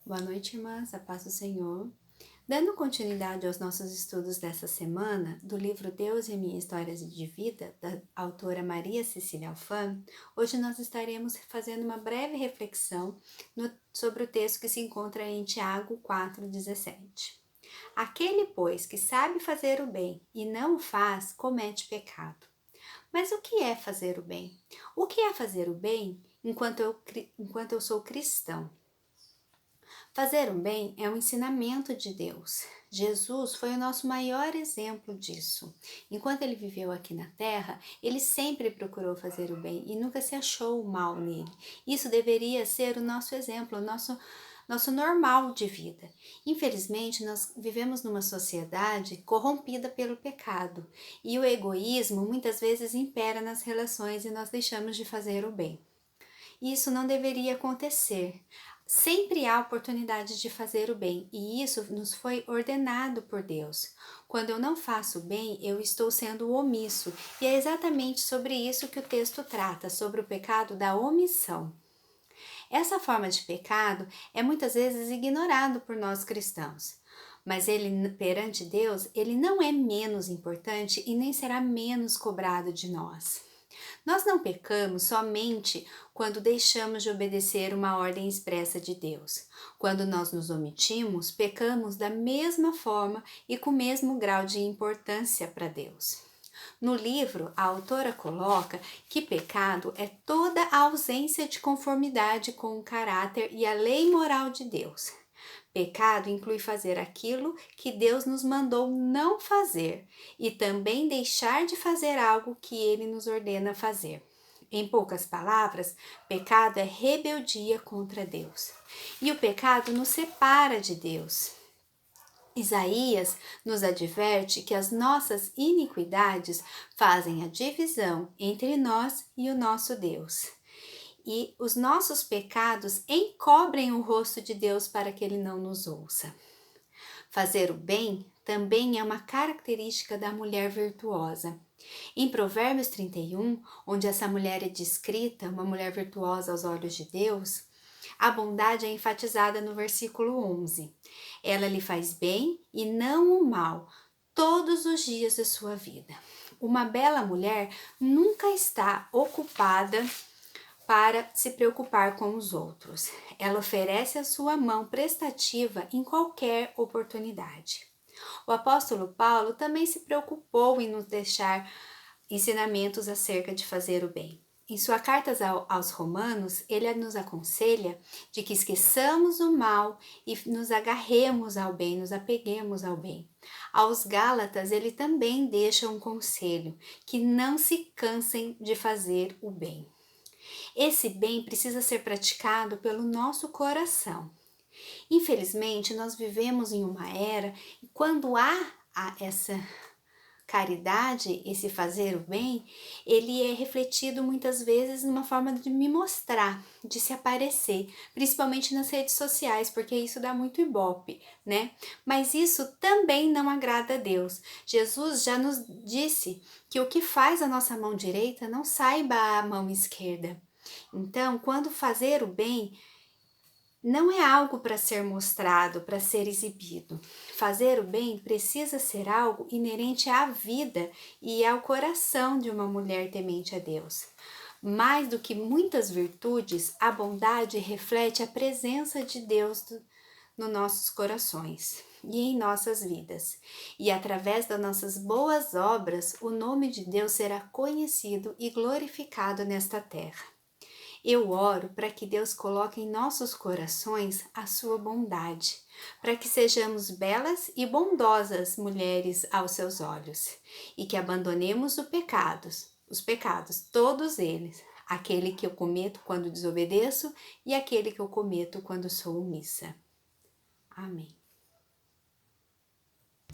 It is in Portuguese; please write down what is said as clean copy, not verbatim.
Boa noite, irmãs, a paz do Senhor. Dando continuidade aos nossos estudos dessa semana, do livro Deus e Minha História de Vida, da autora Maria Cecília Alfan, hoje nós estaremos fazendo uma breve reflexão sobre o texto que se encontra em Tiago 4,17. Aquele, pois, que sabe fazer o bem e não o faz, comete pecado. Mas o que é fazer o bem? O que é fazer o bem enquanto eu sou cristão? Fazer o bem é um ensinamento de Deus. Jesus foi o nosso maior exemplo disso. Enquanto ele viveu aqui na Terra, ele sempre procurou fazer o bem e nunca se achou o mal nele. Isso deveria ser o nosso exemplo, o nosso normal de vida. Infelizmente, nós vivemos numa sociedade corrompida pelo pecado e o egoísmo muitas vezes impera nas relações e nós deixamos de fazer o bem. Isso não deveria acontecer. Sempre há oportunidade de fazer o bem e isso nos foi ordenado por Deus. Quando eu não faço o bem, eu estou sendo omisso e é exatamente sobre isso que o texto trata, sobre o pecado da omissão. Essa forma de pecado é muitas vezes ignorado por nós cristãos, mas ele perante Deus, ele não é menos importante e nem será menos cobrado de nós. Nós não pecamos somente quando deixamos de obedecer uma ordem expressa de Deus. Quando nós nos omitimos, pecamos da mesma forma e com o mesmo grau de importância para Deus. No livro, a autora coloca que pecado é toda a ausência de conformidade com o caráter e a lei moral de Deus. Pecado inclui fazer aquilo que Deus nos mandou não fazer e também deixar de fazer algo que Ele nos ordena fazer. Em poucas palavras, pecado é rebeldia contra Deus. E o pecado nos separa de Deus. Isaías nos adverte que as nossas iniquidades fazem a divisão entre nós e o nosso Deus. E os nossos pecados encobrem o rosto de Deus para que Ele não nos ouça. Fazer o bem também é uma característica da mulher virtuosa. Em Provérbios 31, onde essa mulher é descrita, uma mulher virtuosa aos olhos de Deus, a bondade é enfatizada no versículo 11. Ela lhe faz bem e não o mal, todos os dias de sua vida. Uma bela mulher nunca está ocupada para se preocupar com os outros. Ela oferece a sua mão prestativa em qualquer oportunidade. O apóstolo Paulo também se preocupou em nos deixar ensinamentos acerca de fazer o bem. Em sua carta aos Romanos, ele nos aconselha de que esqueçamos o mal e nos agarremos ao bem, nos apeguemos ao bem. Aos Gálatas, ele também deixa um conselho, que não se cansem de fazer o bem. Esse bem precisa ser praticado pelo nosso coração. Infelizmente, nós vivemos em uma era e quando há essa caridade, esse fazer o bem, ele é refletido muitas vezes numa forma de me mostrar, de se aparecer, principalmente nas redes sociais, porque isso dá muito ibope, né? Mas isso também não agrada a Deus. Jesus já nos disse que o que faz a nossa mão direita não saiba a mão esquerda. Então, quando fazer o bem, não é algo para ser mostrado, para ser exibido. Fazer o bem precisa ser algo inerente à vida e ao coração de uma mulher temente a Deus. Mais do que muitas virtudes, a bondade reflete a presença de Deus nos nossos corações e em nossas vidas. E através das nossas boas obras, o nome de Deus será conhecido e glorificado nesta terra. Eu oro para que Deus coloque em nossos corações a sua bondade, para que sejamos belas e bondosas mulheres aos seus olhos, e que abandonemos os pecados, todos eles, aquele que eu cometo quando desobedeço e aquele que eu cometo quando sou omissa. Amém.